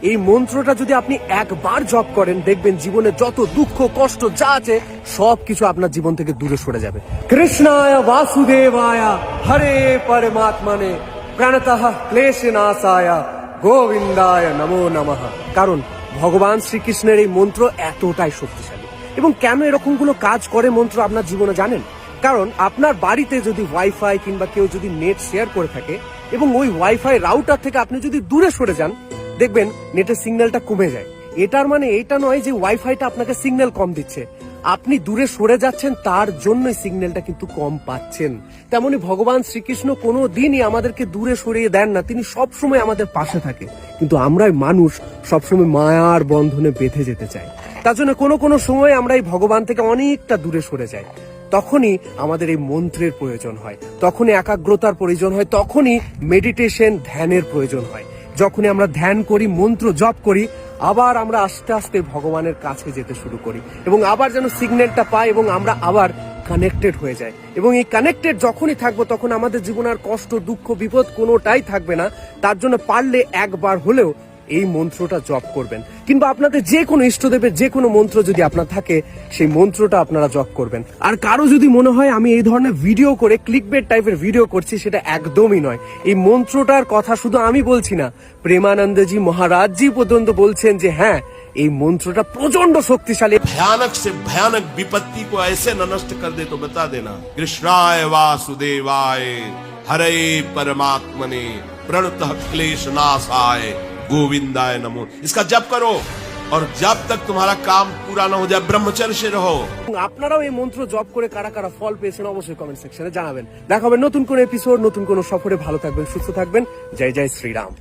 এই মন্ত্রটা যদি আপনি একবার জপ করেন, দেখবেন জীবনে যত দুঃখ কষ্ট যা আছে সবকিছু আপনার জীবন থেকে দূরে সরে যাবে। কৃষ্ণায় বাসুদেবায় হরে পরমাত্মনে প্রণতঃ ক্লেশনাশায় গোবিন্দায় নমো নমঃ। কারণ ভগবান শ্রীকৃষ্ণের এই মন্ত্র এতটাই শক্তিশালী। এবং কেন এরকম গুলো কাজ করে মন্ত্র আপনার জীবনে জানেন? কারণ আপনার বাড়িতে যদি ওয়াইফাই কিংবা কেউ যদি নেট শেয়ার করে থাকে এবং ওই ওয়াইফাই রাউটার থেকে আপনি যদি দূরে সরে যান, দেখবেন নেটের সিগন্যালটা কমে যায়। এটার মানে এটা নয় যে ওয়াইফাইটা আপনাকে সিগন্যাল কম দিচ্ছে, আপনি দূরে সরে যাচ্ছেন তার জন্যই সিগন্যালটা কিন্তু কম পাচ্ছেন। তেমনি ভগবান শ্রীকৃষ্ণ কোনো দিনই আমাদেরকে দূরে সরিয়ে দেন না, তিনি সবসময় আমাদের পাশে থাকে। কিন্তু আমরাই মানুষ সবসময় মায়ার বন্ধনে বেঁধে যেতে চাই। তার জন্য কোনো সময় আমরা এই ভগবান থেকে অনেকটা দূরে সরে যাই। তখনই আমাদের এই মন্ত্রের প্রয়োজন হয়, তখনই একাগ্রতার প্রয়োজন হয়, তখনই মেডিটেশন ধ্যানের প্রয়োজন হয়। যখনই আমরা ধ্যান করি, মন্ত্র জপ করি, আবার আমরা আস্তে আস্তে ভগবানের কাছে যেতে শুরু করি এবং আবার যেন সিগন্যালটা পাই এবং আমরা আবার কানেক্টেড হয়ে যাই। এবং এই কানেক্টেড যখনই থাকবো তখন আমাদের জীবনে আর কষ্ট দুঃখ বিপদ কোনোটাই থাকবে না। তার জন্য পারলে একবার হলেও এই মন্ত্রটা জপ করবেন, কিংবা আপনাদের যে কোনো ইষ্টদেবের যে কোনো মন্ত্র যদি আপনার থাকে সেই মন্ত্রটা আপনারা জপ করবেন। আর কারো যদি মনে হয় আমি এই ধরনের ভিডিও করে ক্লিকবেট টাইপের ভিডিও করছি, সেটা একদমই নয়। এই মন্ত্রটার কথা শুধু আমি বলছি না, প্রেমানন্দজি মহারাজজি পর্যন্ত বলছেন যে হ্যাঁ, এই মন্ত্রটা প্রচন্ড শক্তিশালী। भयानक से भयानक विपत्ति को ऐसे न नष्ट कर दे तो बता देना। कृष्णाय वासुदेवाय हरे परमात्मने प्रणतः क्लेशनाशाय गोविंदाय नमो। इसका जप करो और जब तक तुम्हारा काम पूरा न हो जाए ब्रह्मचर्य से रहो। আপনারাও এই মন্ত্র জপ করে কারা কারা ফল পেয়েছেন অবশ্যই কমেন্ট সেকশনে জানাবেন। দেখা হবে নতুন কোন এপিসোড, নতুন কোন সফরে। ভালো থাকবেন, সুস্থ থাকবেন। জয় জয় শ্রীরাম।